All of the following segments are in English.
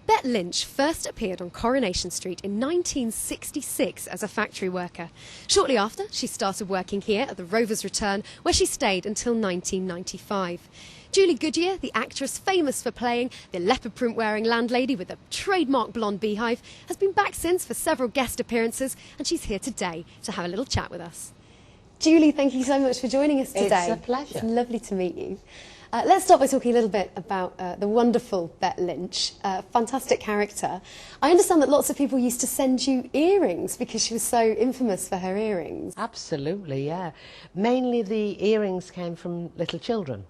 Bet Lynch first appeared on Coronation Street in 1966 as a factory worker. Shortly after, she started working here at the Rover's Return, where she stayed until 1995. Julie Goodyear, the actress famous for playing the leopard print-wearing landlady with a trademark blonde beehive, has been back since for several guest appearances, and she's here today to have a little chat with us. Julie, thank you so much for joining us today. It's a pleasure. It's lovely to meet you. Let's start by talking a little bit about the wonderful Bet Lynch, fantastic character. I understand that lots of people used to send you earrings because she was so infamous for her earrings. Absolutely, yeah. Mainly the earrings came from little children,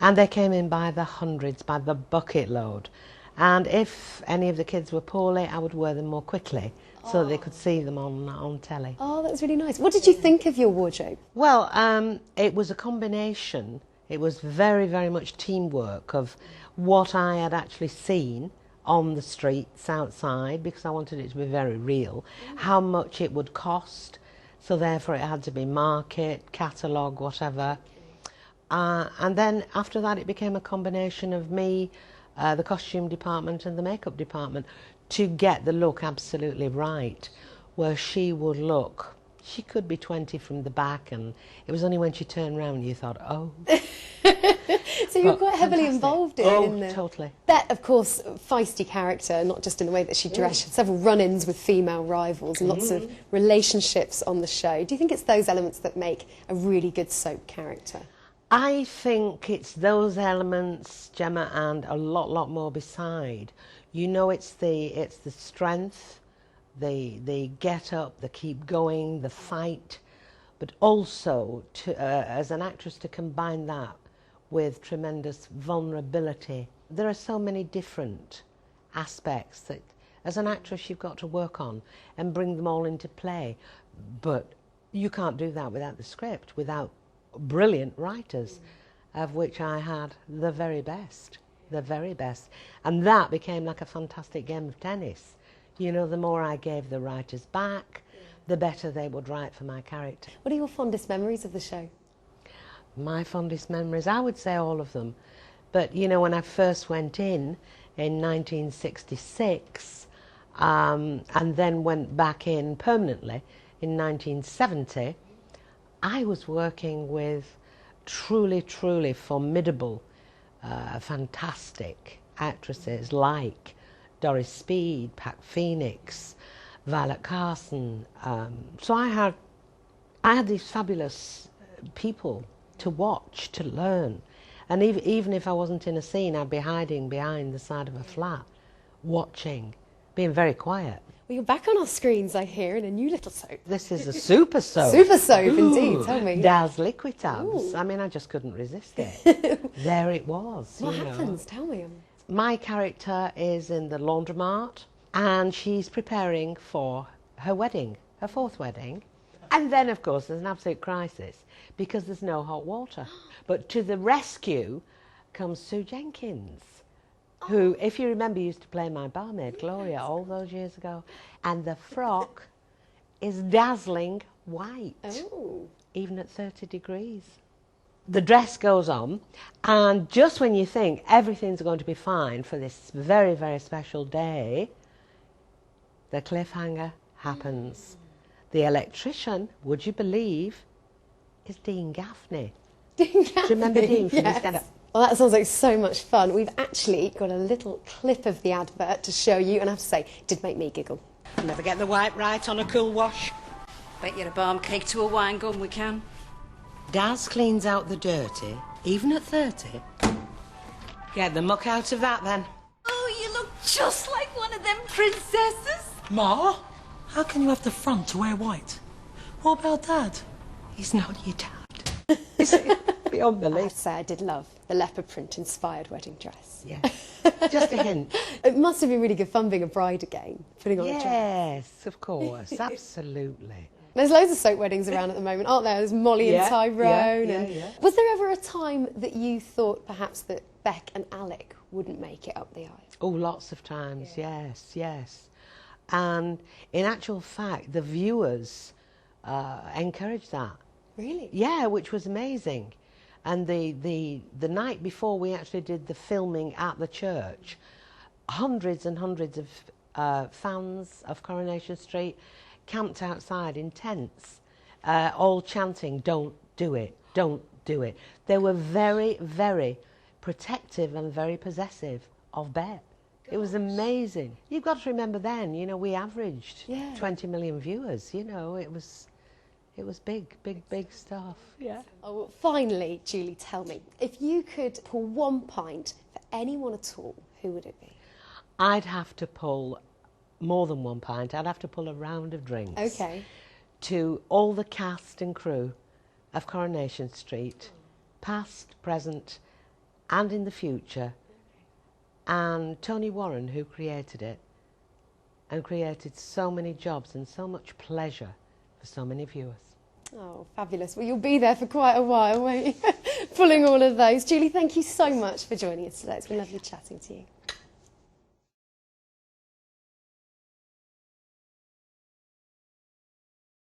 and they came in by the hundreds, by the bucket load. And if any of the kids were poorly, I would wear them more quickly so that they could see them on telly. Oh, that was really nice. What did you think of your wardrobe? Well, it was a combination. It was very, very much teamwork of what I had actually seen on the streets outside, because I wanted it to be very real, how much it would cost, so therefore it had to be market, catalogue, whatever. And then after that it became a combination of me, the costume department and the makeup department to get the look absolutely right, where she would look, she could be 20 from the back, and it was only when she turned round you thought, oh. So you're quite heavily involved in the... totally. Bet, of course, feisty character, not just in the way that she dressed. She had several run-ins with female rivals and lots of relationships on the show. Do you think it's those elements that make a really good soap character? I think it's those elements, Gemma, and a lot more beside. You know, it's the strength, the get up, the keep going, the fight, but also to, as an actress, to combine that with tremendous vulnerability. There are so many different aspects that as an actress you've got to work on and bring them all into play, but you can't do that without the script, without brilliant writers, of which I had the very best, and that became like a fantastic game of tennis. You know, the more I gave the writers back, the better they would write for my character. What are your fondest memories of the show? My fondest memories, I would say all of them. But, you know, when I first went in 1966, and then went back in permanently in 1970, I was working with truly formidable, fantastic actresses like Doris Speed, Pat Phoenix, Violet Carson. So I had these fabulous people to watch, to learn. And even if I wasn't in a scene, I'd be hiding behind the side of a flat, watching, being very quiet. Well, you're back on our screens, I hear, in a new little soap. This is a super soap. Super soap, indeed. Tell me. Daz Liquitabs. I mean, I just couldn't resist it. There it was. What happens? Tell me. My character is in the laundromat, and she's preparing for her wedding, her fourth wedding. And then, of course, there's an absolute crisis because there's no hot water. But to the rescue comes Sue Jenkins, who, if you remember, used to play my barmaid, Gloria, all those years ago. And the frock is dazzling white, even at 30 degrees. The dress goes on, and just when you think everything's going to be fine for this very, very special day, the cliffhanger happens. The electrician, would you believe, is Dean Gaffney. Dean Gaffney? Do you remember Dean from Eastenders? Well, that sounds like so much fun. We've actually got a little clip of the advert to show you, and I have to say, it did make me giggle. Never get the white right on a cool wash. Bet you're a balm cake to a wine gun, we can. Daz cleans out the dirty, even at 30. Get the muck out of that, then. Oh, you look just like one of them princesses. Ma, how can you have the front to wear white? What about Dad? He's not your dad. Is it? Beyond I belief. have to say, I did love the leopard print-inspired wedding dress. Yeah, just a hint. It must have been really good fun being a bride again, putting on a dress. Yes, of course, absolutely. There's loads of soap weddings around at the moment, aren't there? There's Molly and Tyrone. Was there ever a time that you thought perhaps that Beck and Alec wouldn't make it up the aisle? Oh, lots of times, yes. And in actual fact, the viewers encouraged that. Really? Yeah, which was amazing. And the night before we actually did the filming at the church, hundreds and hundreds of fans of Coronation Street camped outside in tents, all chanting, "Don't do it, don't do it." They were very, very protective and very possessive of Bet. It was amazing. You've got to remember then, you know, we averaged 20 million viewers, you know, it was big, big, big stuff. Yeah. Oh, well, finally, Julie, tell me, if you could pull one pint for anyone at all, who would it be? I'd have to pull more than one pint. I'd have to pull a round of drinks. Okay. To all the cast and crew of Coronation Street, past, present, and in the future, and Tony Warren, who created it, and created so many jobs and so much pleasure for so many viewers. Oh, fabulous. Well, you'll be there for quite a while, won't you? Pulling all of those. Julie, thank you so much for joining us today. It's been lovely chatting to you.